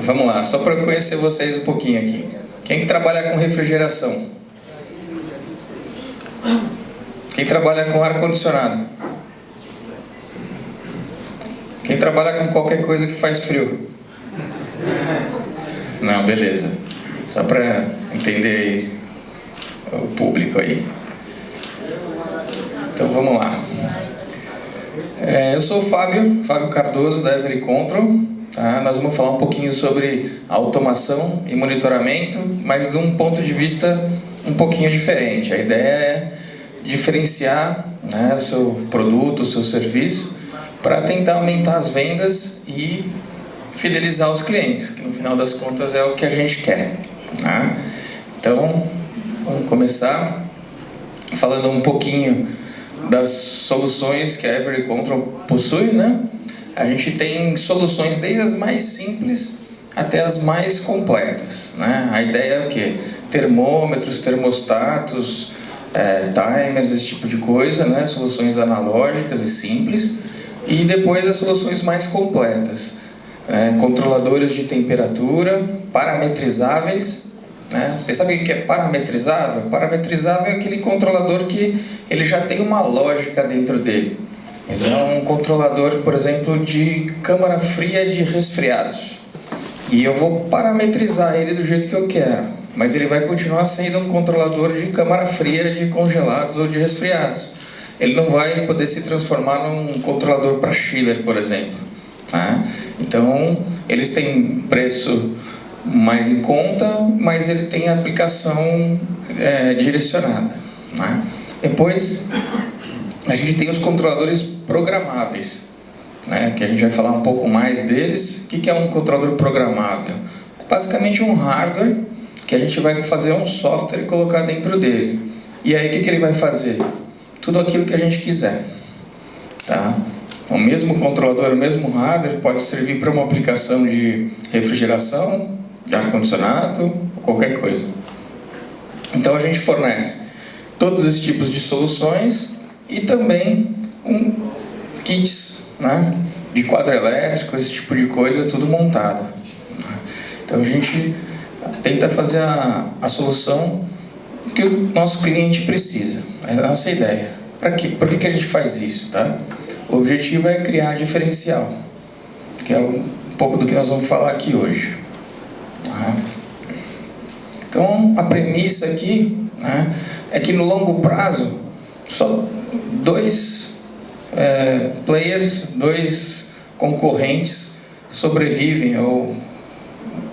Vamos lá, só para eu conhecer vocês um pouquinho aqui. Quem que trabalha com refrigeração? Quem trabalha com ar-condicionado? Quem trabalha com qualquer coisa que faz frio? Não, beleza. Só para entender aí o público aí. Então vamos lá. Eu sou o Fábio Cardoso, da Every Control. Tá? Nós vamos falar um pouquinho sobre automação e monitoramento, mas de um ponto de vista um pouquinho diferente. A ideia é diferenciar, né, o seu produto, o seu serviço, para tentar aumentar as vendas e fidelizar os clientes, que no final das contas é o que a gente quer. Tá? Então, vamos começar falando um pouquinho das soluções que a Every Control possui, né? A gente tem soluções desde as mais simples até as mais completas, né? A ideia é o quê? Termômetros, termostatos, timers, esse tipo de coisa, né? Soluções analógicas e simples. E depois as soluções mais completas, controladores de temperatura, parametrizáveis, né? Vocês sabem o que é parametrizável? Parametrizável é aquele controlador que ele já tem uma lógica dentro dele. Ele é um controlador, por exemplo, de câmara fria de resfriados. E eu vou parametrizar ele do jeito que eu quero, mas ele vai continuar sendo um controlador de câmara fria de congelados ou de resfriados. Ele não vai poder se transformar num controlador para chiller, por exemplo. Tá? Então, eles têm preço mais em conta, mas ele tem aplicação direcionada. Tá? Depois, a gente tem os controladores programáveis, né, que a gente vai falar um pouco mais deles. O que é um controlador programável? É basicamente um hardware que a gente vai fazer um software e colocar dentro dele. E aí o que ele vai fazer? Tudo aquilo que a gente quiser. Tá? O mesmo controlador, o mesmo hardware pode servir para uma aplicação de refrigeração, de ar-condicionado, qualquer coisa. Então a gente fornece todos esses tipos de soluções e também kits, né, de quadro elétrico, esse tipo de coisa, tudo montado. Então a gente tenta fazer a solução que o nosso cliente precisa. É a nossa ideia. Por que a gente faz isso? Tá? O objetivo é criar diferencial, que é um pouco do que nós vamos falar aqui hoje. Tá? Então a premissa aqui, né, é que no longo prazo só dois players, dois concorrentes sobrevivem ou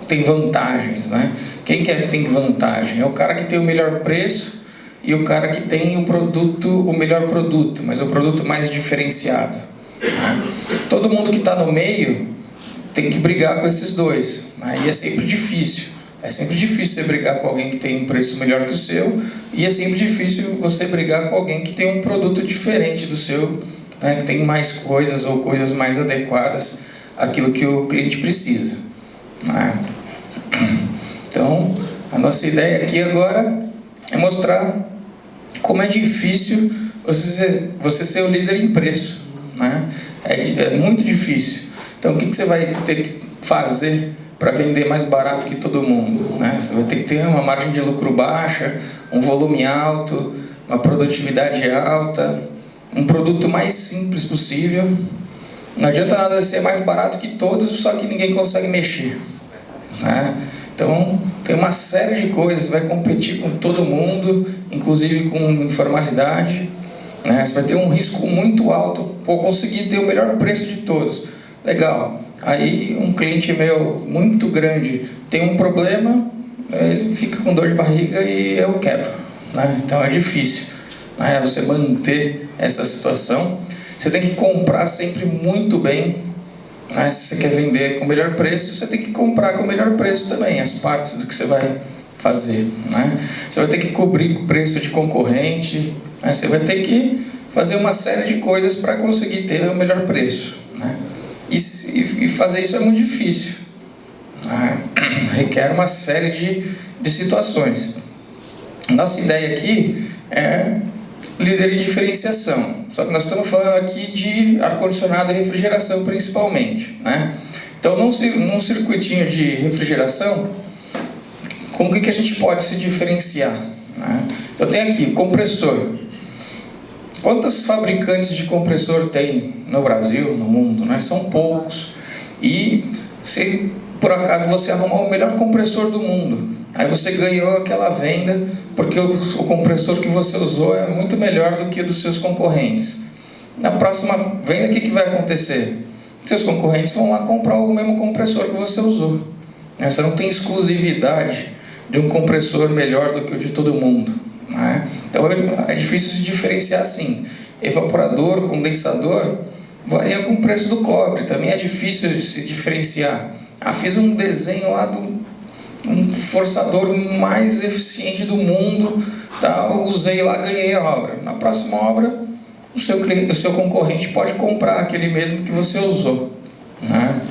tem vantagens, né? Quem que tem vantagem? É o cara que tem o melhor preço e o cara que tem o melhor produto, mas o produto mais diferenciado. Né? Todo mundo que está no meio tem que brigar com esses dois, né? E é sempre difícil. É sempre difícil você brigar com alguém que tem um preço melhor que o seu, e é sempre difícil você brigar com alguém que tem um produto diferente do seu, né, que tem mais coisas ou coisas mais adequadas àquilo que o cliente precisa. Né? Então, a nossa ideia aqui agora é mostrar como é difícil você ser o líder em preço. Né? É muito difícil. Então, o que você vai ter que fazer para vender mais barato que todo mundo? Né? Você vai ter que ter uma margem de lucro baixa, um volume alto, uma produtividade alta, um produto mais simples possível. Não adianta nada ser mais barato que todos, só que ninguém consegue mexer. Né? Então, tem uma série de coisas. Você vai competir com todo mundo, inclusive com informalidade. Né? Você vai ter um risco muito alto por conseguir ter o melhor preço de todos. Legal. Aí um cliente meu muito grande tem um problema, ele fica com dor de barriga e eu quebro. Né? Então é difícil, né, você manter essa situação. Você tem que comprar sempre muito bem. Né? Se você quer vender com o melhor preço, você tem que comprar com o melhor preço também, as partes do que você vai fazer. Né? Você vai ter que cobrir o preço de concorrente, né? Você vai ter que fazer uma série de coisas para conseguir ter o melhor preço. Né? E fazer isso é muito difícil. Né? Requer uma série de situações. Nossa ideia aqui é líder em diferenciação. Só que nós estamos falando aqui de ar-condicionado e refrigeração principalmente. Né? Então, num circuitinho de refrigeração, com o que a gente pode se diferenciar? Né? Então, tem aqui, compressor. Quantos fabricantes de compressor tem no Brasil, no mundo? Né? São poucos. E, se por acaso você arrumar o melhor compressor do mundo, aí você ganhou aquela venda, porque o compressor que você usou é muito melhor do que o dos seus concorrentes. Na próxima venda, o que vai acontecer? Seus concorrentes vão lá comprar o mesmo compressor que você usou. Você não tem exclusividade de um compressor melhor do que o de todo mundo. Né? Então é difícil se diferenciar assim. Evaporador, condensador, varia com o preço do cobre. Também é difícil de se diferenciar. Fiz um desenho lá um forçador mais eficiente do mundo, tá? Usei lá, ganhei a obra. Na próxima obra, o seu concorrente pode comprar aquele mesmo que você usou. Né?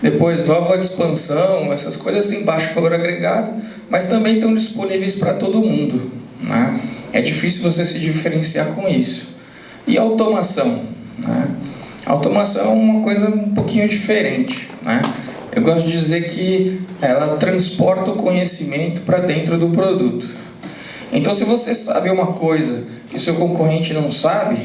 Depois, válvula de expansão, essas coisas têm baixo valor agregado, mas também estão disponíveis para todo mundo. Né? É difícil você se diferenciar com isso. E automação? Né? A automação é uma coisa um pouquinho diferente. Né? Eu gosto de dizer que ela transporta o conhecimento para dentro do produto. Então, se você sabe uma coisa que o seu concorrente não sabe,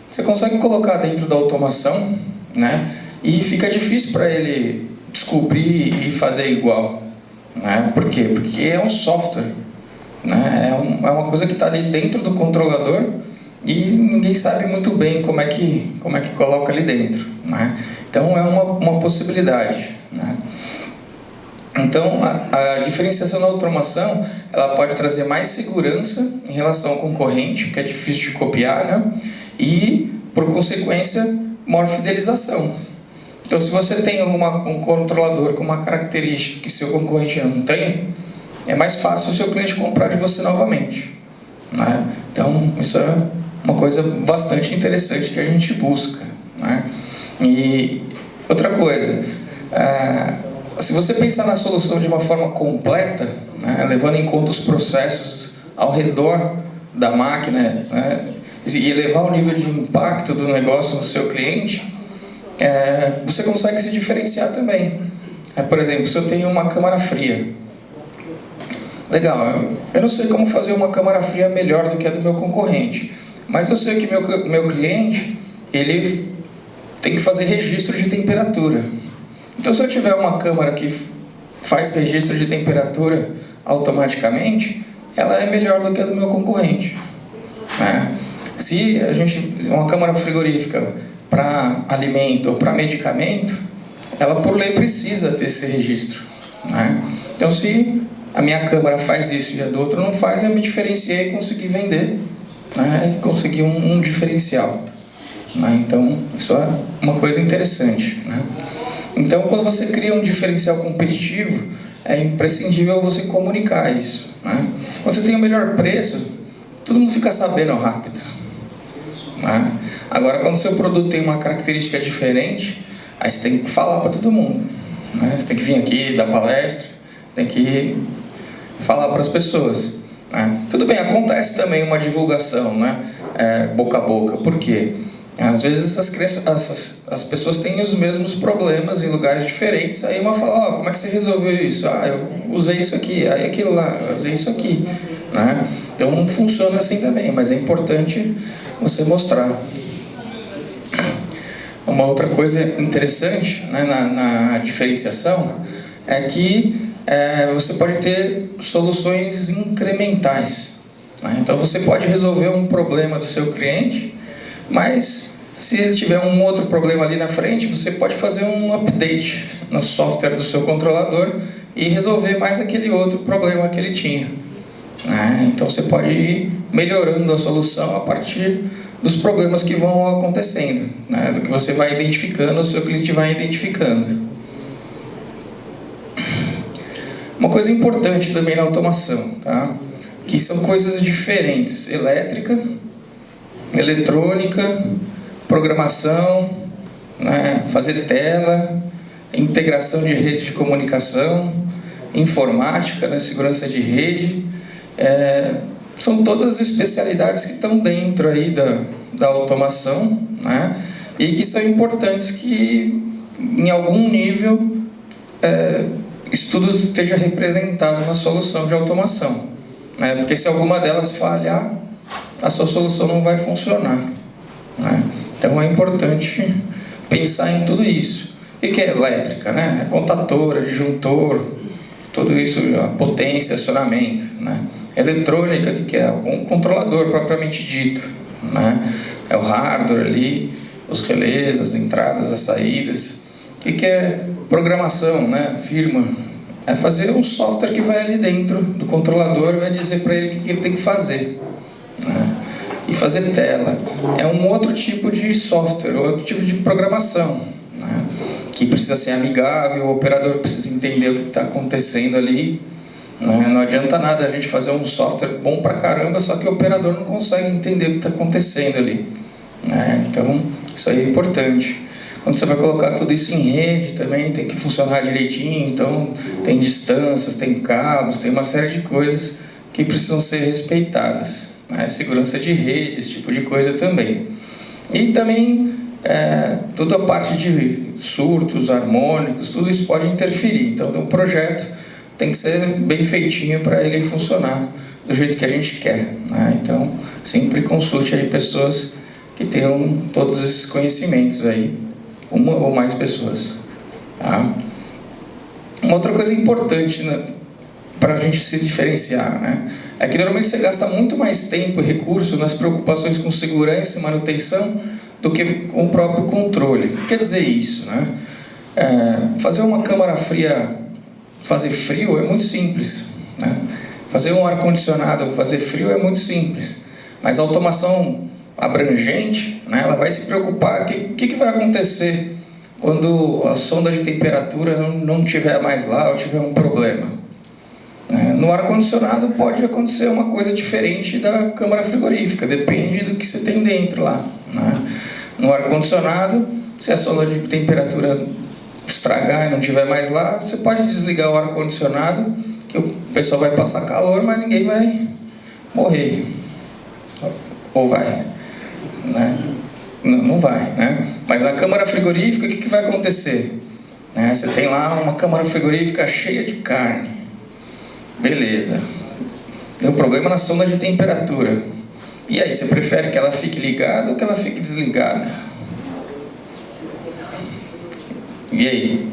você consegue colocar dentro da automação, né? E fica difícil para ele descobrir e fazer igual. Né? Por quê? Porque é um software. Né? É uma coisa que está ali dentro do controlador e ninguém sabe muito bem como é que coloca ali dentro. Né? Então é uma possibilidade. Né? Então a diferenciação da automação, ela pode trazer mais segurança em relação ao concorrente, porque é difícil de copiar, né? E, por consequência, maior fidelização. Então, se você tem um controlador com uma característica que seu concorrente não tem, é mais fácil o seu cliente comprar de você novamente. Né? Então, isso é uma coisa bastante interessante que a gente busca. Né? E outra coisa, se você pensar na solução de uma forma completa, né, levando em conta os processos ao redor da máquina, né, e elevar o nível de impacto do negócio do seu cliente, você consegue se diferenciar também. Por exemplo, se eu tenho uma câmara fria, legal, eu não sei como fazer uma câmara fria melhor do que a do meu concorrente, mas eu sei que meu cliente, ele tem que fazer registro de temperatura. Então, se eu tiver uma câmara que faz registro de temperatura automaticamente, ela é melhor do que a do meu concorrente. Né? Se uma câmara frigorífica para alimento ou para medicamento, ela por lei precisa ter esse registro. Né? Então, se a minha câmara faz isso e a do outro não faz, eu me diferenciei e consegui vender, né? E consegui um diferencial. Né? Então, isso é uma coisa interessante. Né? Então, quando você cria um diferencial competitivo, é imprescindível você comunicar isso. Né? Quando você tem o melhor preço, todo mundo fica sabendo rápido. Né? Agora, quando o seu produto tem uma característica diferente, aí você tem que falar para todo mundo. Né? Você tem que vir aqui, dar palestra, você tem que falar para as pessoas. Né? Tudo bem, acontece também uma divulgação, né? Boca a boca. Por quê? Às vezes as pessoas têm os mesmos problemas em lugares diferentes, aí uma fala, como é que você resolveu isso? Eu usei isso aqui, aí aquilo lá, eu usei isso aqui. Né? Então não funciona assim também, mas é importante você mostrar. Uma outra coisa interessante, né, na diferenciação é que você pode ter soluções incrementais. Né? Então você pode resolver um problema do seu cliente, mas se ele tiver um outro problema ali na frente, você pode fazer um update no software do seu controlador e resolver mais aquele outro problema que ele tinha. Então você pode ir melhorando a solução a partir dos problemas que vão acontecendo, né? Do que você vai identificando, o seu cliente vai identificando. Uma coisa importante também na automação, tá? Que são coisas diferentes: elétrica, eletrônica, programação, né? Fazer tela, integração de rede de comunicação, informática, né? Segurança de rede. São todas especialidades que estão dentro aí da automação, né? E que são importantes que, em algum nível, isso tudo esteja representado na solução de automação, né? Porque se alguma delas falhar, a sua solução não vai funcionar, né? Então é importante pensar em tudo isso. O que é elétrica, né? É contator, disjuntor, tudo isso, a potência, acionamento, né? Eletrônica, o que é? Um controlador propriamente dito, né? É o hardware ali, os relés, as entradas, as saídas. O que é programação, né? Firma. É fazer um software que vai ali dentro do controlador e vai dizer para ele o que ele tem que fazer, né? E fazer tela. É um outro tipo de software, outro tipo de programação, né? Que precisa ser amigável, o operador precisa entender o que está acontecendo ali, né? Não adianta nada a gente fazer um software bom pra caramba, só que o operador não consegue entender o que está acontecendo ali, né? Então, isso aí é importante. Quando você vai colocar tudo isso em rede também tem que funcionar direitinho, então tem distâncias, tem cabos, tem uma série de coisas que precisam ser respeitadas, né? Segurança de rede, esse tipo de coisa também. E também toda a parte de surtos, harmônicos, tudo isso pode interferir. Então um projeto tem que ser bem feitinho para ele funcionar do jeito que a gente quer, né? Então sempre consulte aí pessoas que tenham todos esses conhecimentos aí, uma ou mais pessoas, tá? Uma outra coisa importante, né, para a gente se diferenciar, né, é que normalmente você gasta muito mais tempo e recurso nas preocupações com segurança e manutenção do que com o próprio controle. O que quer dizer isso, né? Fazer uma câmara fria fazer frio é muito simples, né? Fazer um ar-condicionado fazer frio é muito simples, mas a automação abrangente, né, ela vai se preocupar o que vai acontecer quando a sonda de temperatura não estiver mais lá ou tiver um problema. No ar-condicionado pode acontecer uma coisa diferente da câmara frigorífica, depende do que você tem dentro lá, né? No ar-condicionado, se a sonda de temperatura estragar e não estiver mais lá, você pode desligar o ar-condicionado, que o pessoal vai passar calor, mas ninguém vai morrer. Ou vai? Né? Não vai, né? Mas na câmara frigorífica, o que vai acontecer? Você tem lá uma câmara frigorífica cheia de carne. Beleza. Deu problema na sonda de temperatura. E aí, você prefere que ela fique ligada ou que ela fique desligada? E aí?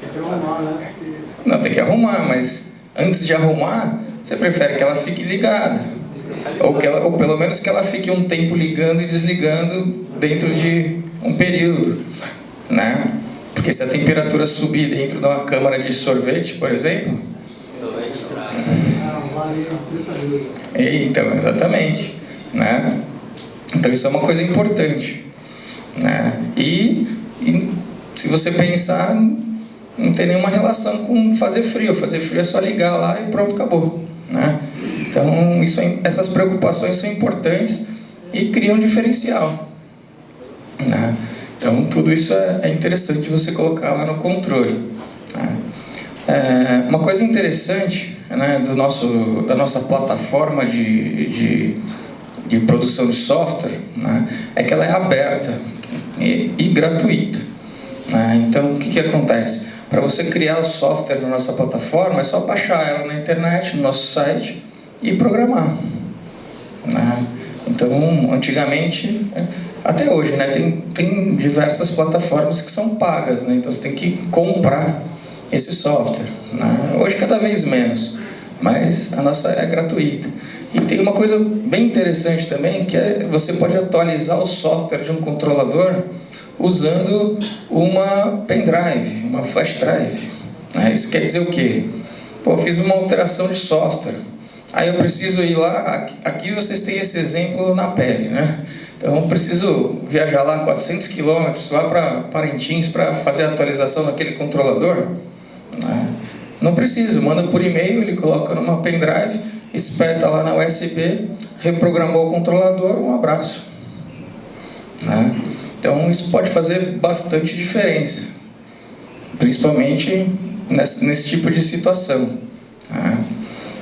Tem que arrumar, né? Não, tem que arrumar, mas antes de arrumar, você prefere que ela fique ligada. Ou pelo menos que ela fique um tempo ligando e desligando dentro de um período, né? Porque se a temperatura subir dentro de uma câmara de sorvete, por exemplo... Então, exatamente, né? Então isso é uma coisa importante, né? E se você pensar, não tem nenhuma relação com fazer frio. Fazer frio é só ligar lá e pronto, acabou, né? Então essas preocupações são importantes e criam um diferencial, né? Então tudo isso é interessante você colocar lá no controle, né? Uma coisa interessante, né, da nossa plataforma de produção de software, né, é que ela é aberta e gratuita, né? Então o que acontece? Para você criar o software na nossa plataforma é só baixar ela na internet, no nosso site, e programar, né? Então antigamente, até hoje, né, tem diversas plataformas que são pagas, né? Então você tem que comprar esse software, né? Hoje cada vez menos, mas a nossa é gratuita. E tem uma coisa bem interessante também, que você pode atualizar o software de um controlador usando uma pendrive, uma flash drive, né? Isso quer dizer o quê? Pô, eu fiz uma alteração de software, aí eu preciso ir lá, aqui vocês têm esse exemplo na pele, né? Então eu preciso viajar lá 400 km, lá para Parintins, para fazer a atualização daquele controlador, né? Não preciso, manda por e-mail, ele coloca numa pendrive, espeta lá na USB, reprogramou o controlador, um abraço, né? Então isso pode fazer bastante diferença, principalmente nesse tipo de situação, né?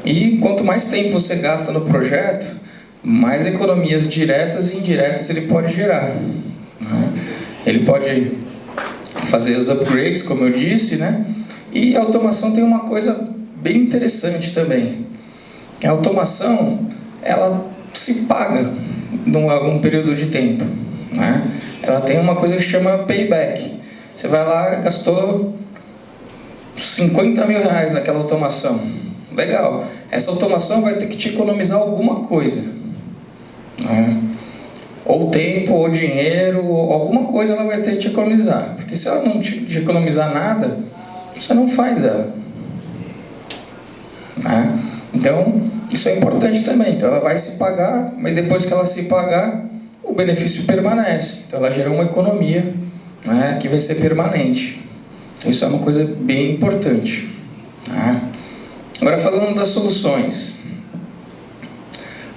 E quanto mais tempo você gasta no projeto, mais economias diretas e indiretas ele pode gerar, né? Ele pode fazer os upgrades, como eu disse, né? E a automação tem uma coisa bem interessante também. A automação, ela se paga num algum período de tempo, né? Ela tem uma coisa que chama payback. Você vai lá, gastou 50 mil reais naquela automação. Legal. Essa automação vai ter que te economizar alguma coisa, né? Ou tempo, ou dinheiro, ou alguma coisa ela vai ter que te economizar. Porque se ela não te economizar nada, você não faz ela, né? Então, isso é importante também. Então, ela vai se pagar, mas depois que ela se pagar, o benefício permanece. Então, ela gera uma economia, né, que vai ser permanente. Então, isso é uma coisa bem importante, né? Agora, falando das soluções.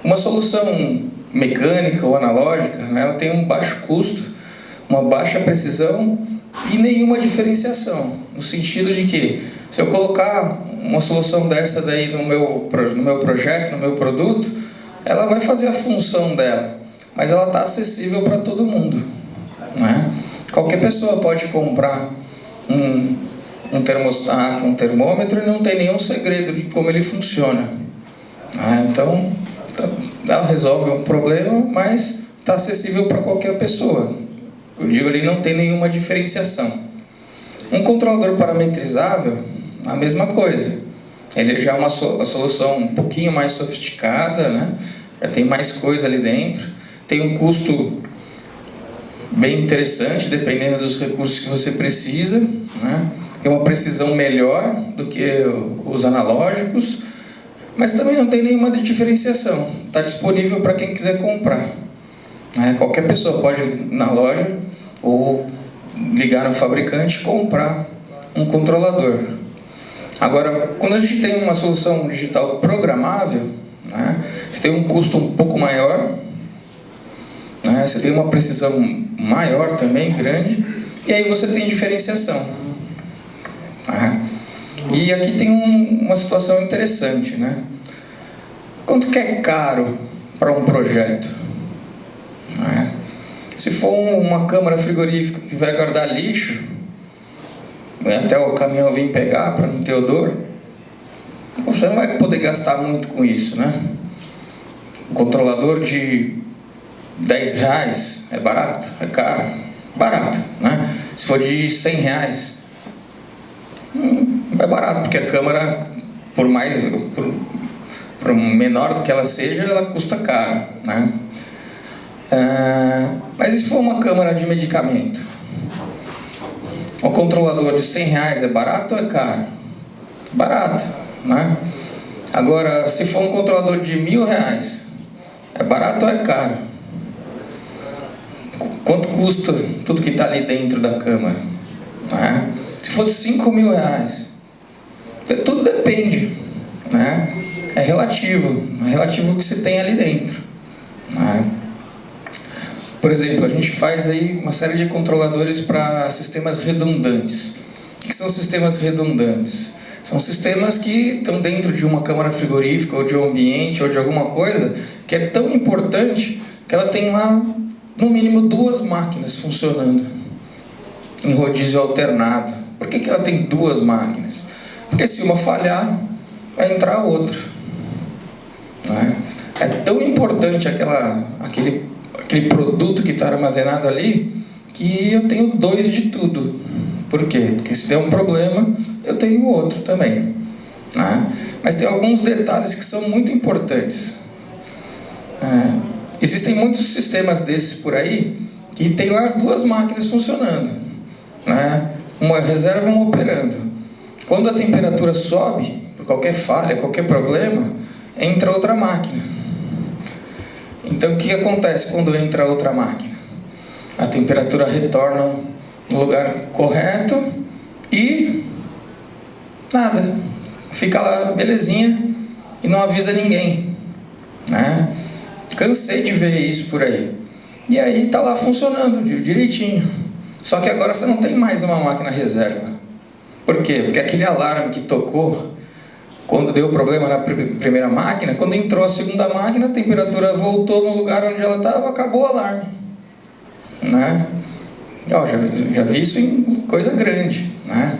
Uma solução mecânica ou analógica, né, ela tem um baixo custo, uma baixa precisão e nenhuma diferenciação. No sentido de que, se eu colocar uma solução dessa daí no meu projeto, no meu produto, ela vai fazer a função dela, mas ela está acessível para todo mundo, né? Qualquer pessoa pode comprar um termostato, um termômetro e não tem nenhum segredo de como ele funciona, né? Então, ela resolve um problema, mas está acessível para qualquer pessoa. Eu digo, ele não tem nenhuma diferenciação. Um controlador parametrizável, a mesma coisa. Ele já é uma solução um pouquinho mais sofisticada, né? Já tem mais coisa ali dentro. Tem um custo bem interessante, dependendo dos recursos que você precisa, né? Tem uma precisão melhor do que os analógicos, mas também não tem nenhuma diferenciação. Está disponível para quem quiser comprar, né? Qualquer pessoa pode ir na loja ou ligar no fabricante e comprar um controlador. Agora, quando a gente tem uma solução digital programável, né, você tem um custo um pouco maior, né, você tem uma precisão maior também, grande, e aí você tem diferenciação. Tá? E aqui tem uma situação interessante, né? Quanto que é caro para um projeto? Né? Se for uma câmara frigorífica que vai guardar lixo, até o caminhão vir pegar para não ter odor, você não vai poder gastar muito com isso, né? Um controlador de 10 reais é barato? É caro? Barato, né? Se for de 100 reais, é barato, porque a câmara, por menor do que ela seja, ela custa caro, né? Mas e se for uma câmara de medicamento? O controlador de 100 reais é barato ou é caro? Barato, né? Agora, se for um controlador de 1.000 reais, é barato ou é caro? Quanto custa tudo que está ali dentro da câmara? Né? Se for de 5.000 reais, tudo depende, né? É relativo ao que você tem ali dentro, né? Por exemplo, a gente faz aí uma série de controladores para sistemas redundantes. O que são sistemas redundantes? São sistemas que estão dentro de uma câmara frigorífica, ou de um ambiente, ou de alguma coisa, que é tão importante que ela tem lá, no mínimo, 2 máquinas funcionando em rodízio alternado. Por que ela tem 2 máquinas? Porque se uma falhar, vai entrar outra, né? É tão importante aquele produto que está armazenado ali, que eu tenho 2 de tudo. Por quê? Porque se der um problema, eu tenho outro também, né? Mas tem alguns detalhes que são muito importantes. Existem muitos sistemas desses por aí, que tem lá as 2 máquinas funcionando, né? Uma reserva e uma operando. Quando a temperatura sobe, por qualquer falha, qualquer problema, entra outra máquina. Então, o que acontece quando entra outra máquina? A temperatura retorna no lugar correto e nada. Fica lá, belezinha, e não avisa ninguém, né? Cansei de ver isso por aí. E aí está lá funcionando direitinho. Só que agora você não tem mais uma máquina reserva. Por quê? Porque aquele alarme que tocou quando deu problema na primeira máquina, quando entrou a segunda máquina, a temperatura voltou no lugar onde ela estava, acabou o alarme, né? Já vi isso em coisa grande, né?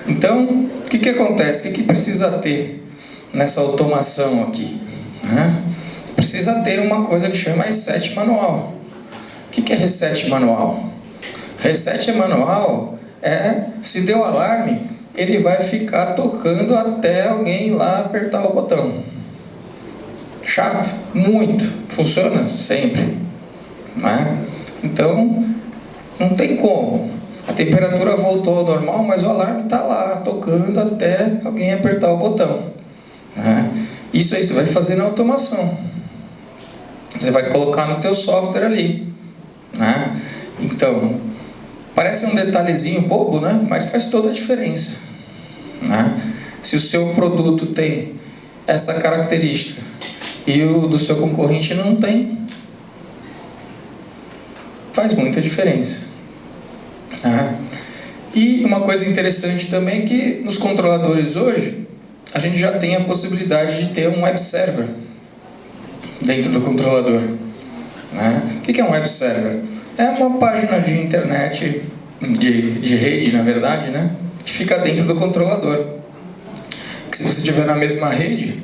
Então, o que acontece? O que precisa ter nessa automação aqui, né? Precisa ter uma coisa que chama reset manual. O que é reset manual? Reset manual se deu alarme, ele vai ficar tocando até alguém ir lá apertar o botão. Chato? Muito. Funciona? Sempre. Né? Então, não tem como. A temperatura voltou ao normal, mas o alarme está lá, tocando até alguém apertar o botão. Né? Isso aí você vai fazer na automação. Você vai colocar no teu software ali. Né? Então, parece um detalhezinho bobo, né? Mas faz toda a diferença. Né? Se o seu produto tem essa característica e o do seu concorrente não tem, faz muita diferença. Né? E uma coisa interessante também é que nos controladores hoje, a gente já tem a possibilidade de ter um web server dentro do controlador. Né? O que é um web server? É uma página de internet, de rede, na verdade, né? Que fica dentro do controlador. Que se você estiver na mesma rede,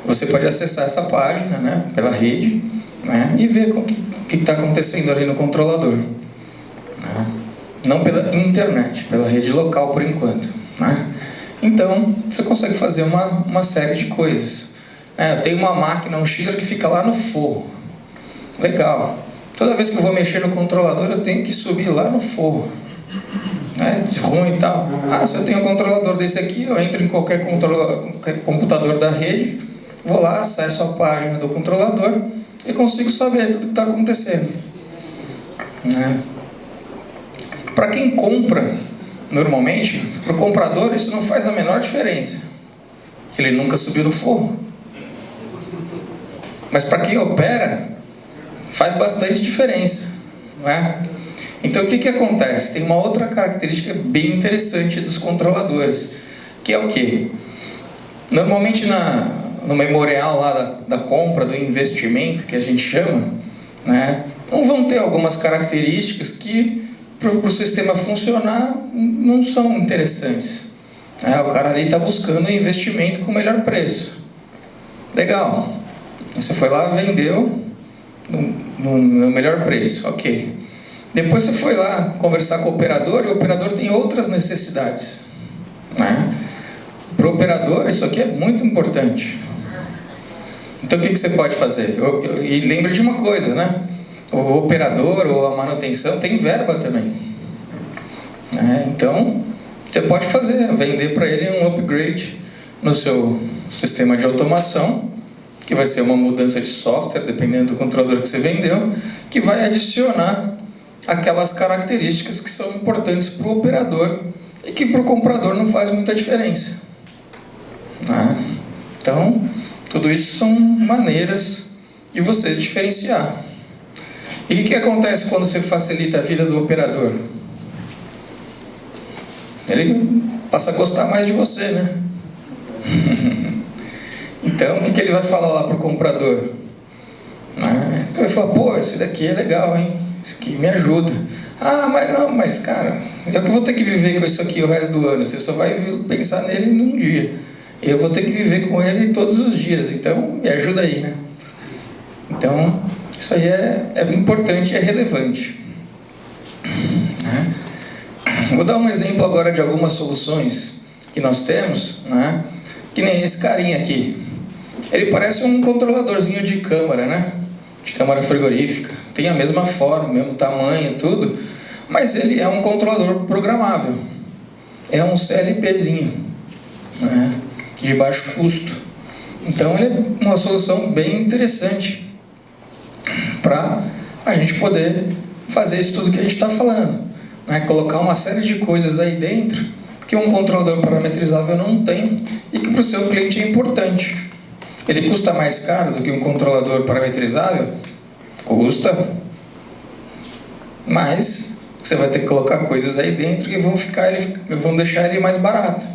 você pode acessar essa página, né, pela rede, né, e ver o que está acontecendo ali no controlador. Né? Não pela internet, pela rede local por enquanto. Né? Então, você consegue fazer uma série de coisas. Eu tenho uma máquina, um chiller que fica lá no forro. Legal. Toda vez que eu vou mexer no controlador, eu tenho que subir lá no forro. Né? Ruim e tal. Se eu tenho um controlador desse aqui, eu entro em qualquer computador da rede, vou lá, acesso a página do controlador e consigo saber tudo que está acontecendo. Né? Para quem compra, normalmente, para o comprador isso não faz a menor diferença. Ele nunca subiu no forro. Mas para quem opera, faz bastante diferença. Né? Então o que acontece? Tem uma outra característica bem interessante dos controladores, que é o quê? Normalmente no memorial lá da compra, do investimento, que a gente chama, né, não vão ter algumas características que para o sistema funcionar não são interessantes. O cara ali está buscando um investimento com o melhor preço. Legal. Você foi lá, vendeu no melhor preço, ok. Depois você foi lá conversar com o operador, e o operador tem outras necessidades. Né? Para o operador, isso aqui é muito importante. Então, o que você pode fazer? E lembre de uma coisa, né? O operador ou a manutenção tem verba também. Né? Então, você pode vender para ele um upgrade no seu sistema de automação, que vai ser uma mudança de software, dependendo do controlador que você vendeu, que vai adicionar aquelas características que são importantes para o operador e que para o comprador não faz muita diferença. Né? Então, tudo isso são maneiras de você diferenciar. E o que acontece quando você facilita a vida do operador? Ele passa a gostar mais de você, né? Então, o que ele vai falar lá para o comprador? Ele vai falar, pô, esse daqui é legal, hein? Isso aqui me ajuda. Mas cara, eu que vou ter que viver com isso aqui o resto do ano. Você só vai pensar nele num dia. Eu vou ter que viver com ele todos os dias. Então, me ajuda aí, né? Então, isso aí é importante e é relevante. Né? Vou dar um exemplo agora de algumas soluções que nós temos, né? Que nem esse carinha aqui. Ele parece um controladorzinho de câmara, né? De câmara frigorífica. Tem a mesma forma, o mesmo tamanho, tudo. Mas ele é um controlador programável. É um CLPzinho, né? De baixo custo. Então ele é uma solução bem interessante para a gente poder fazer isso tudo que a gente está falando, né? Colocar uma série de coisas aí dentro que um controlador parametrizável não tem e que para o seu cliente é importante. Ele custa mais caro do que um controlador parametrizável? Custa. Mas você vai ter que colocar coisas aí dentro que vão deixar ele mais barato.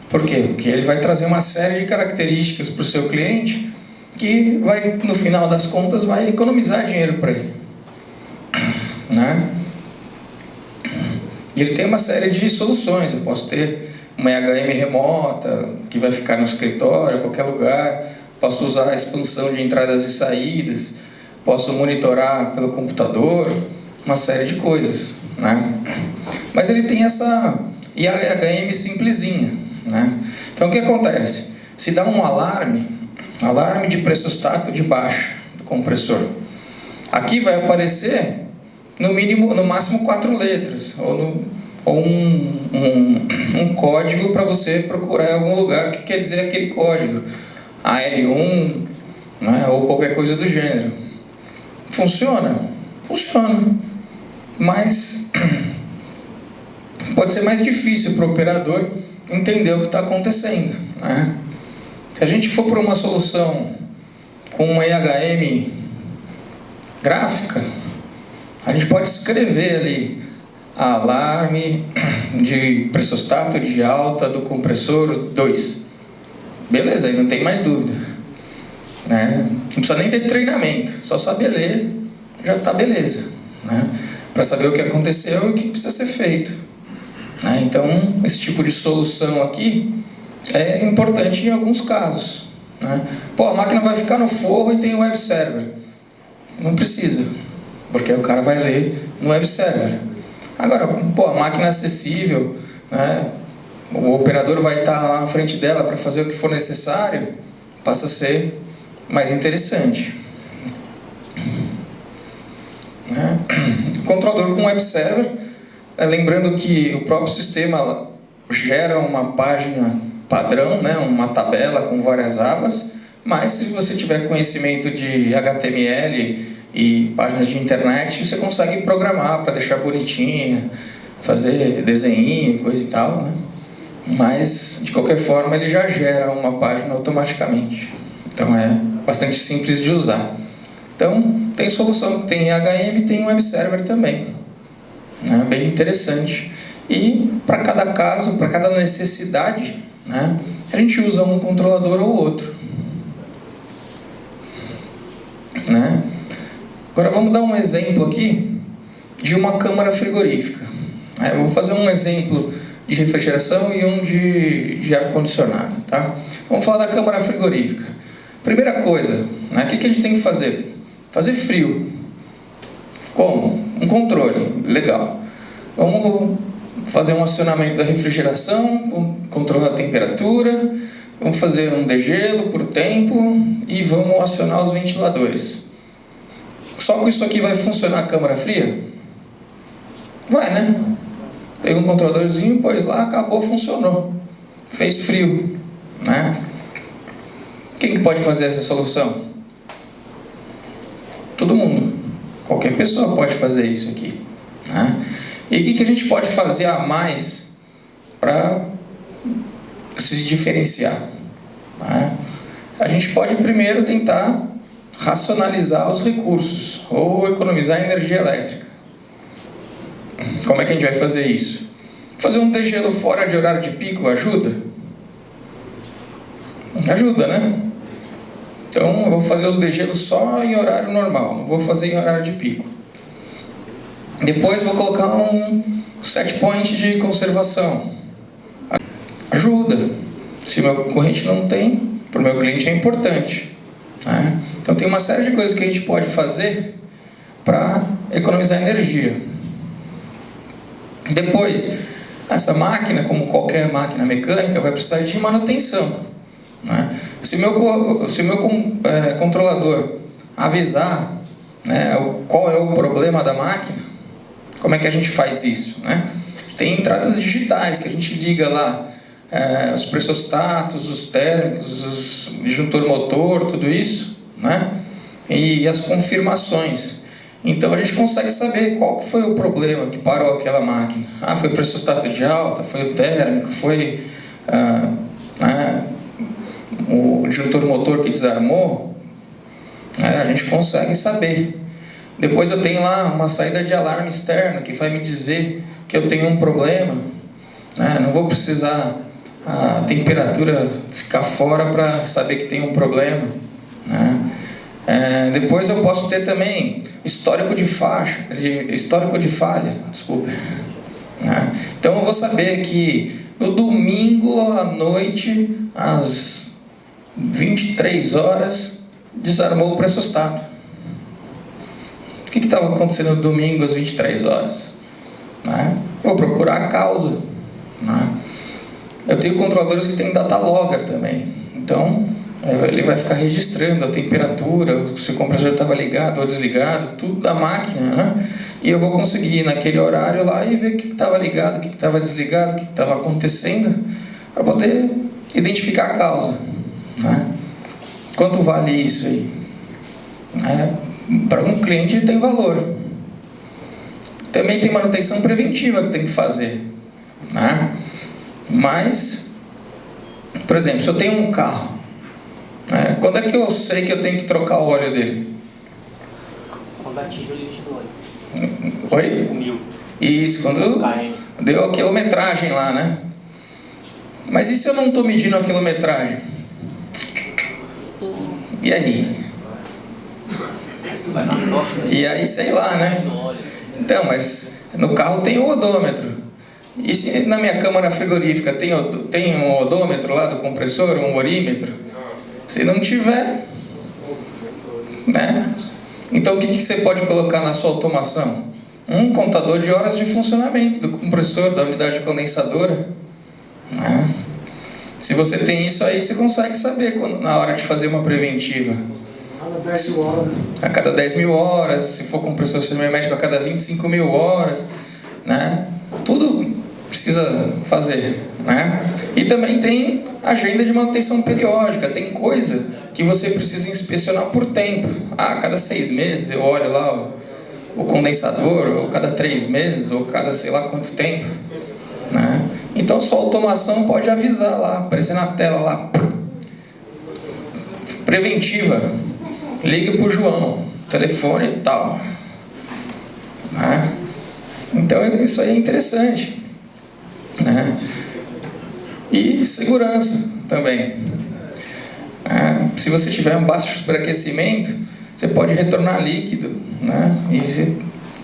Por quê? Porque ele vai trazer uma série de características para o seu cliente que vai, no final das contas, vai economizar dinheiro para ele. Né? E ele tem uma série de soluções. Eu posso ter uma EHM remota, que vai ficar no escritório, em qualquer lugar. Posso usar a expansão de entradas e saídas. Posso monitorar pelo computador, uma série de coisas, né? Mas ele tem essa EHM simplesinha, né? Então o que acontece? Se dá um alarme de pressostato de baixa do compressor. Aqui vai aparecer no máximo 4 letras, ou um código para você procurar em algum lugar que quer dizer aquele código, AL1, né, ou qualquer coisa do gênero. Funciona? Funciona, mas pode ser mais difícil para o operador entender o que está acontecendo, né? Se a gente for para uma solução com uma EHM gráfica, a gente pode escrever ali alarme de pressostato de alta do compressor 2. Beleza, aí não tem mais dúvida, né? Não precisa nem ter treinamento, só saber ler, já está beleza, né? Para saber o que aconteceu e o que precisa ser feito, né? Então, esse tipo de solução aqui é importante em alguns casos, né? Pô, a máquina vai ficar no forro e tem o web server. Não precisa, porque o cara vai ler no web server. Agora, pô, a máquina é acessível, né? O operador vai estar lá na frente dela para fazer o que for necessário, passa a ser mais interessante, né? Controlador com web server, lembrando que o próprio sistema gera uma página padrão, né? Uma tabela com várias abas, mas se você tiver conhecimento de HTML e páginas de internet, você consegue programar para deixar bonitinha, fazer desenho, coisa e tal, né? Mas, de qualquer forma, ele já gera uma página automaticamente. Então, é bastante simples de usar. Então, tem solução que tem EHM e tem web server também, né? Bem interessante. E, para cada caso, para cada necessidade, né, a gente usa um controlador ou outro, né? Agora vamos dar um exemplo aqui de uma câmara frigorífica. Eu vou fazer um exemplo de refrigeração e um de ar-condicionado, tá? Vamos falar da câmara frigorífica. Primeira coisa, né, o que a gente tem que fazer? Fazer frio. Como? Um controle, legal. Vamos fazer um acionamento da refrigeração, controlando a temperatura, vamos fazer um degelo por tempo e vamos acionar os ventiladores. Só com isso aqui vai funcionar a câmara fria? Vai, né? Pega um controladorzinho, pôs lá, acabou, funcionou. Fez frio, né? Quem pode fazer essa solução? Todo mundo. Qualquer pessoa pode fazer isso aqui, né? E o que a gente pode fazer a mais para se diferenciar, né? A gente pode primeiro tentar racionalizar os recursos ou economizar energia elétrica. Como é que a gente vai fazer isso? Fazer um degelo fora de horário de pico ajuda? Ajuda, né? Então eu vou fazer os degelos só em horário normal, não vou fazer em horário de pico. Depois vou colocar um set point de conservação. Ajuda. Se o meu concorrente não tem, para o meu cliente é importante, né? Então tem uma série de coisas que a gente pode fazer para economizar energia. Depois, essa máquina, como qualquer máquina mecânica, vai precisar de manutenção, né? Se o meu controlador avisar, né, qual é o problema da máquina, como é que a gente faz isso, né? Tem entradas digitais que a gente liga lá, os pressostatos, os térmicos, os disjuntor motor, tudo isso, né? E as confirmações. Então a gente consegue saber qual que foi o problema que parou aquela máquina. Foi o pressostato de alta, foi o térmico, foi o disjuntor motor que desarmou. A gente consegue saber. Depois eu tenho lá uma saída de alarme externa que vai me dizer que eu tenho um problema, né? Não vou precisar a temperatura ficar fora para saber que tem um problema, né? Depois eu posso ter também histórico de falha, desculpa, né? Então eu vou saber que no domingo à noite, às 23 horas, desarmou o pressostato. O que estava acontecendo no domingo às 23 horas? Né? Vou procurar a causa. Né? Eu tenho controladores que têm data logger também. Então, ele vai ficar registrando a temperatura, se o compressor estava ligado ou desligado, tudo da máquina, né? E eu vou conseguir ir naquele horário lá e ver o que estava ligado, o que estava desligado, o que estava acontecendo, para poder identificar a causa. Né? Quanto vale isso aí? Para um cliente tem valor. Também tem manutenção preventiva que tem que fazer. Né? Mas, por exemplo, se eu tenho um carro, né, quando é que eu sei que eu tenho que trocar o óleo dele? Quando atinge o limite do óleo. Oi? 5.000. Isso, quando deu a quilometragem lá, né? Mas e se eu não estou medindo a quilometragem? E aí? Vai na sorte, né? E aí, sei lá, né? Então, mas no carro tem o odômetro. E se na minha câmara frigorífica tem um odômetro lá do compressor, um orímetro? Se não tiver, né? Então o que você pode colocar na sua automação? Um contador de horas de funcionamento do compressor, da unidade condensadora. Né? Se você tem isso aí, você consegue saber na hora de fazer uma preventiva. A cada 10 mil horas, se for compressor semihermético, a cada 25 mil horas. Né? Tudo precisa fazer. Né? E também tem agenda de manutenção periódica. Tem coisa que você precisa inspecionar por tempo. A cada 6 meses eu olho lá o condensador, ou cada 3 meses, ou cada sei lá quanto tempo. Né? Então sua automação pode avisar lá, aparecer na tela lá. Preventiva. Ligue para o João, telefone e tal. Né? Então isso aí é interessante. Né? E segurança também. Se você tiver um baixo superaquecimento, você pode retornar líquido, né?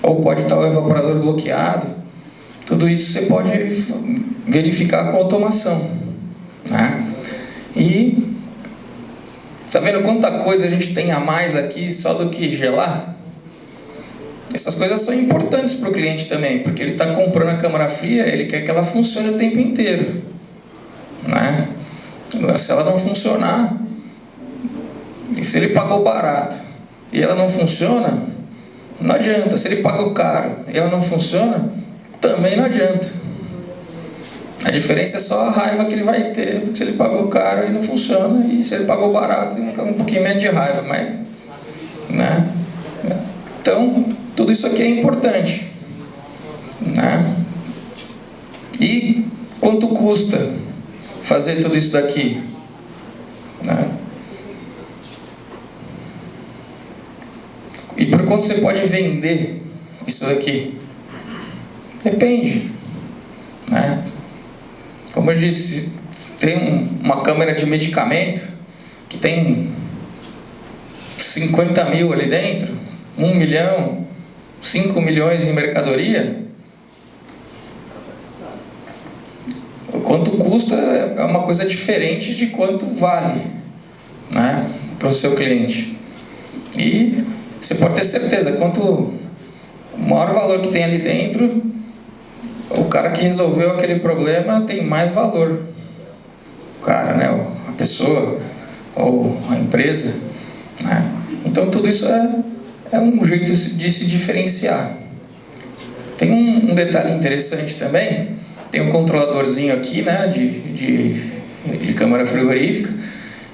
Ou pode estar o evaporador bloqueado. Tudo isso você pode verificar com automação. Né? E tá vendo quanta coisa a gente tem a mais aqui só do que gelar? Essas coisas são importantes para o cliente também, porque ele está comprando a câmara fria, ele quer que ela funcione o tempo inteiro. Né? Agora, se ela não funcionar, e se ele pagou barato e ela não funciona, não adianta. Se ele pagou caro e ela não funciona, também não adianta. A diferença é só a raiva que ele vai ter, porque se ele pagou caro e não funciona, e se ele pagou barato, ele fica um pouquinho menos de raiva, mas, né? Então, tudo isso aqui é importante. Né? E quanto custa fazer tudo isso daqui? Né? E por quanto você pode vender isso daqui? Depende. Né? Como eu disse, tem uma câmera de medicamento que tem 50 mil ali dentro, 1 milhão, 5 milhões em mercadoria. O quanto custa é uma coisa diferente de quanto vale, né, para o seu cliente. E você pode ter certeza, quanto o maior valor que tem ali dentro, o cara que resolveu aquele problema tem mais valor. O cara, né, a pessoa ou a empresa. Né? Então tudo isso é um jeito de se diferenciar. Tem um detalhe interessante também. Tem um controladorzinho aqui, né, de câmara frigorífica,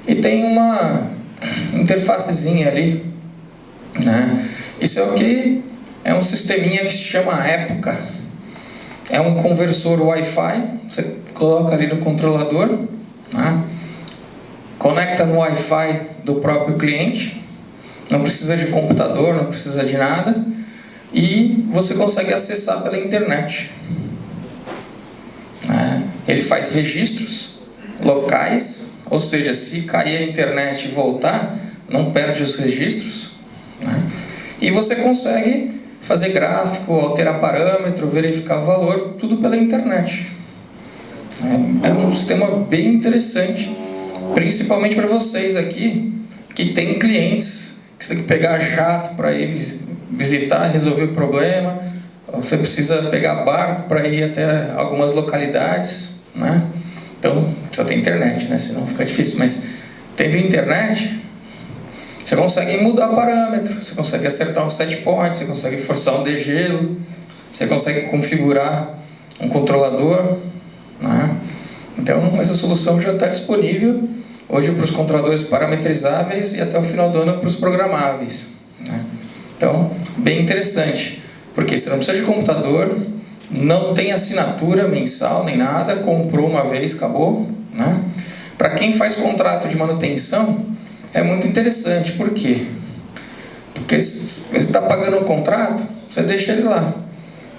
e tem uma interfacezinha ali. Né? Isso é o que? É um sisteminha que se chama Época. É um conversor Wi-Fi. Você coloca ali no controlador, né? Conecta no Wi-Fi do próprio cliente. Não precisa de computador, não precisa de nada. E você consegue acessar pela internet. Ele faz registros locais, ou seja, se cair a internet e voltar, não perde os registros. Né? E você consegue fazer gráfico, alterar parâmetro, verificar o valor, tudo pela internet. É um sistema bem interessante, principalmente para vocês aqui, que tem clientes que você tem que pegar jato para ir visitar, resolver o problema, você precisa pegar barco para ir até algumas localidades, né? Então, só tem internet, né? Senão fica difícil, mas tendo internet, você consegue mudar parâmetro, você consegue acertar um set point, você consegue forçar um degelo, você consegue configurar um controlador, né? Então, essa solução já está disponível hoje para os controladores parametrizáveis e até o final do ano para os programáveis, né? Então, bem interessante, porque você não precisa de computador, não tem assinatura mensal nem nada, comprou uma vez, acabou, né? Para quem faz contrato de manutenção, é muito interessante. Por quê? Porque você está pagando um contrato, você deixa ele lá.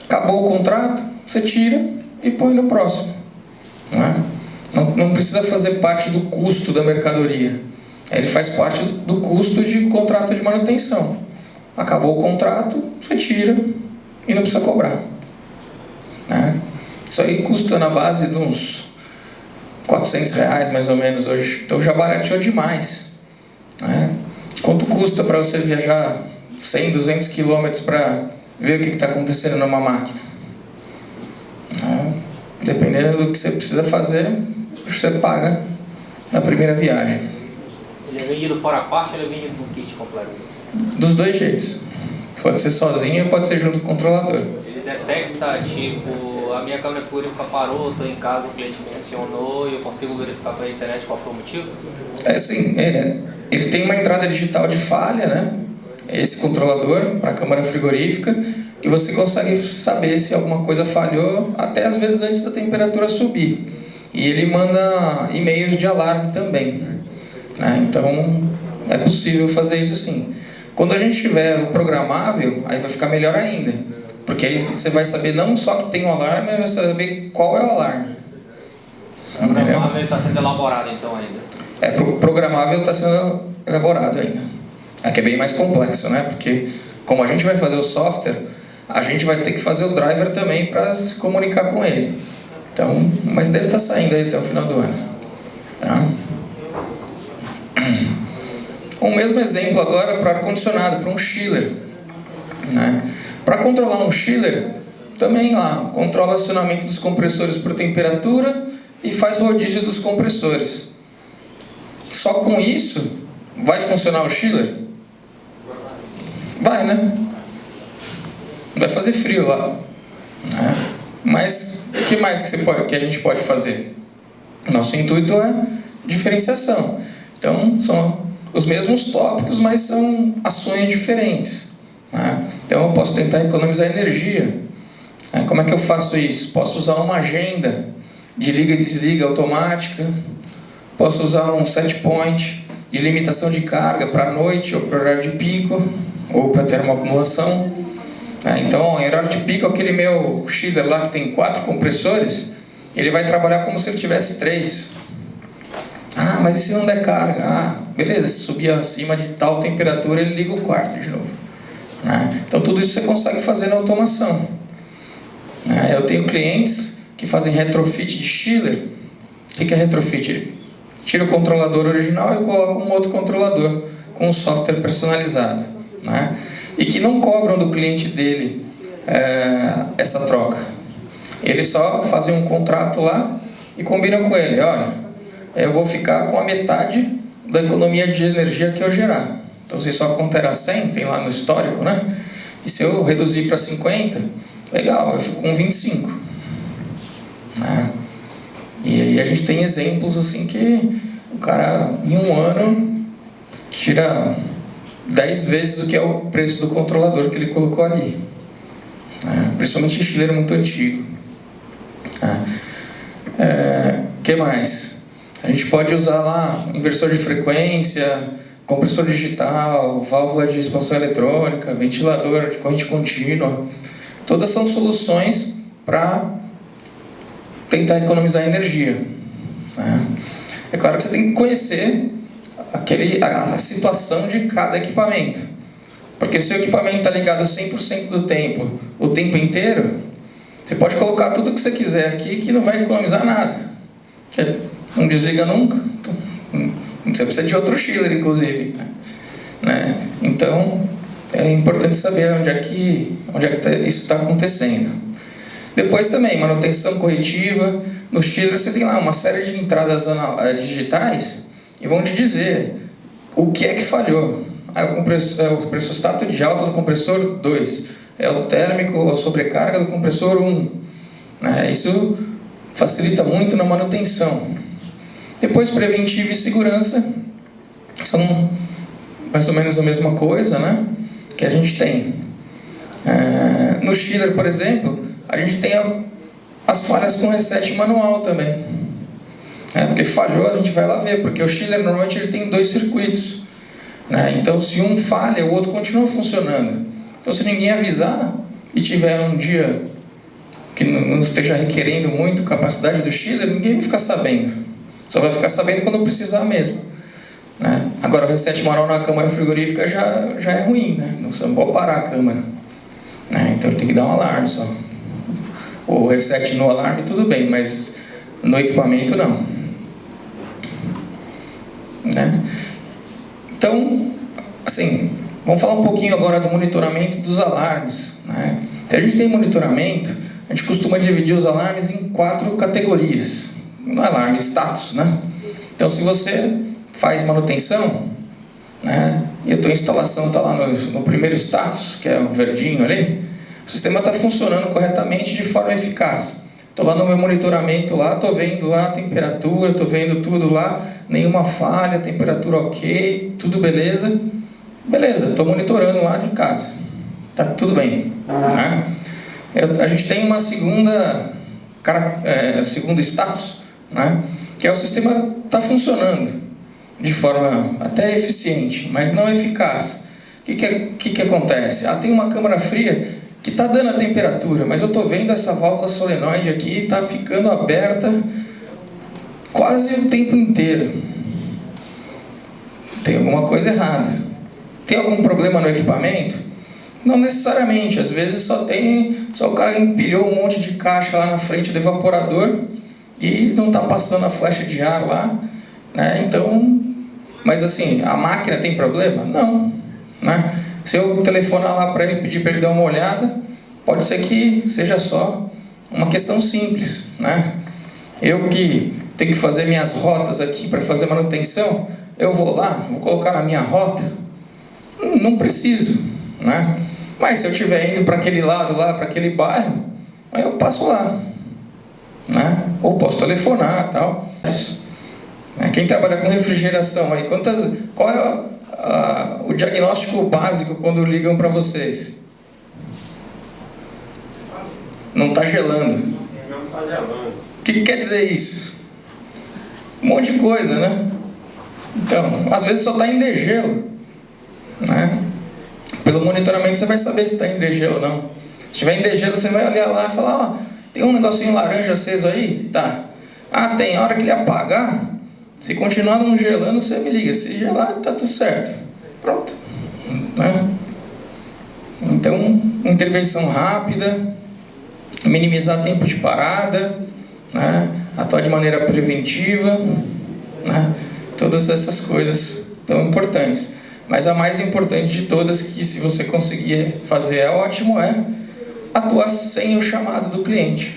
Acabou o contrato, você tira e põe no próximo, né? Não precisa fazer parte do custo da mercadoria. Ele faz parte do custo de contrato de manutenção. Acabou o contrato, você tira e não precisa cobrar, né? Isso aí custa na base de uns R$400 mais ou menos hoje. Então já barateou demais, né? Quanto custa para você viajar 100, 200 quilômetros para ver o que está acontecendo numa máquina? Dependendo do que você precisa fazer, você paga na primeira viagem. Ele é vendido fora a parte ou ele é vendido com kit completo? Dos dois jeitos. Pode ser sozinho ou pode ser junto com o controlador. Ele detecta, tipo, a minha câmera frigorífica parou, estou em casa, o cliente mencionou e eu consigo verificar pela internet qual foi o motivo? Sim, ele tem uma entrada digital de falha, né? Esse controlador para a câmara frigorífica, e você consegue saber se alguma coisa falhou, até às vezes antes da temperatura subir. E ele manda e-mails de alarme também, né? Então é possível fazer isso sim. Quando a gente tiver o programável, aí vai ficar melhor ainda, porque aí você vai saber não só que tem um alarme, mas vai saber qual é o alarme. O programável está sendo elaborado então ainda? O programável está sendo elaborado ainda. Aqui é bem mais complexo, né? Porque como a gente vai fazer o software, a gente vai ter que fazer o driver também para se comunicar com ele. Então, mas deve estar saindo aí até o final do ano, tá? O mesmo exemplo agora para ar-condicionado, para um chiller, né? Para controlar um chiller, também lá, controla o acionamento dos compressores por temperatura e faz rodízio dos compressores. Só com isso, vai funcionar o chiller? Vai, né? Vai fazer frio lá, né? Mas o que mais que a gente pode fazer? Nosso intuito é diferenciação. Então, são os mesmos tópicos, mas são ações diferentes, né? Então, eu posso tentar economizar energia. Como é que eu faço isso? Posso usar uma agenda de liga e desliga automática. Posso usar um set point de limitação de carga para a noite ou para o horário de pico, ou para termoacumulação. Então, em horário de pico, aquele meu chiller lá que tem 4 compressores, ele vai trabalhar como se ele tivesse 3. Ah, mas e se não der carga? Ah, beleza, se subir acima de tal temperatura, ele liga o quarto de novo. Então, tudo isso você consegue fazer na automação. Eu tenho clientes que fazem retrofit de chiller. O que é retrofit? Ele tira o controlador original e coloca um outro controlador com um software personalizado, né? E que não cobram do cliente dele essa troca. Eles só fazem um contrato lá e combinam com ele: olha, eu vou ficar com a metade da economia de energia que eu gerar. Então, se sua conta era 100, tem lá no histórico, né? E se eu reduzir para 50, legal, eu fico com 25. Né? E aí a gente tem exemplos assim que o cara, em um ano, tira 10 vezes o que é o preço do controlador que ele colocou ali. Principalmente em chiller muito antigo. Que mais? A gente pode usar lá inversor de frequência, compressor digital, válvula de expansão eletrônica, ventilador de corrente contínua. Todas são soluções para tentar economizar energia. É claro que você tem que conhecer a situação de cada equipamento. Porque se o equipamento está ligado 100% do tempo, o tempo inteiro, você pode colocar tudo o que você quiser aqui que não vai economizar nada. Você não desliga nunca. Você precisa de outro chiller, inclusive. Né? Então, é importante saber onde é que isso está acontecendo. Depois também, manutenção corretiva. No chiller você tem lá uma série de entradas digitais e vão te dizer o que é que falhou. O pressostato de alta do compressor 2, é o térmico, a sobrecarga do compressor 1. Isso facilita muito na manutenção. Depois, preventivo e segurança são mais ou menos a mesma coisa, né, que a gente tem. No chiller, por exemplo, a gente tem as falhas com reset manual também. Porque falhou, a gente vai lá ver, porque o chiller normalmente ele tem 2 circuitos. Então, se um falha, o outro continua funcionando. Então, se ninguém avisar e tiver um dia que não esteja requerendo muito capacidade do chiller, ninguém vai ficar sabendo. Só vai ficar sabendo quando precisar mesmo. Agora, o reset manual na câmara frigorífica já é ruim, né? Você não pode parar a câmara. Então, tem que dar um alarme só. O reset no alarme, tudo bem, mas no equipamento, não. Então, assim, vamos falar um pouquinho agora do monitoramento dos alarmes. Se a gente tem monitoramento, a gente costuma dividir os alarmes em 4 categorias. No alarme, status, Então, se você faz manutenção, e a tua instalação está lá no primeiro status, que é o verdinho ali, o sistema está funcionando corretamente de forma eficaz. Estou lá no meu monitoramento, estou vendo lá a temperatura, estou vendo tudo lá, nenhuma falha, temperatura ok, tudo beleza. Beleza, estou monitorando lá de casa. Está tudo bem. A gente tem uma segundo status, que é o sistema está funcionando de forma até eficiente, mas não eficaz. O que acontece? Tem uma câmara fria que está dando a temperatura, mas eu estou vendo essa válvula solenoide aqui, está ficando aberta quase o tempo inteiro. Tem alguma coisa errada. Tem algum problema no equipamento? Não necessariamente, às vezes só o cara empilhou um monte de caixa lá na frente do evaporador e não está passando a flecha de ar lá, Então, mas assim, a máquina tem problema? Não, Se eu telefonar lá para ele, pedir para ele dar uma olhada, pode ser que seja só uma questão simples, Eu que tenho que fazer minhas rotas aqui para fazer manutenção, eu vou lá, vou colocar na minha rota? Não preciso, Mas se eu estiver indo para aquele lado lá, para aquele bairro, aí eu passo lá, Ou posso telefonar, tal. Quem trabalha com refrigeração aí, qual é o diagnóstico básico quando ligam para vocês? Não está gelando. Não está gelando. O que quer dizer isso? Um monte de coisa, Então, às vezes só está em degelo, Pelo monitoramento você vai saber se está em degelo ou não. Se estiver em degelo, você vai olhar lá e falar, tem um negocinho laranja aceso aí? Tá. Tem, a hora que ele apagar, se continuar não gelando, você me liga. Se gelar, tá tudo certo. Pronto. Então, intervenção rápida, minimizar tempo de parada, atuar de maneira preventiva, todas essas coisas tão importantes. Mas a mais importante de todas, que se você conseguir fazer é ótimo, é atuar sem o chamado do cliente.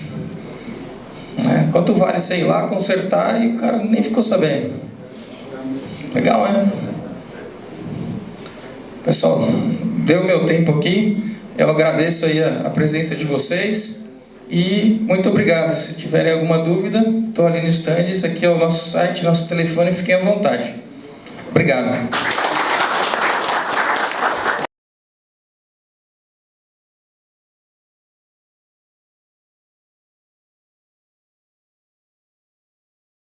Quanto vale, sei lá, consertar e o cara nem ficou sabendo? Legal, Pessoal, deu meu tempo aqui. Eu agradeço aí a presença de vocês e muito obrigado. Se tiverem alguma dúvida, estou ali no stand. Esse aqui é o nosso site, nosso telefone. Fiquem à vontade. Obrigado.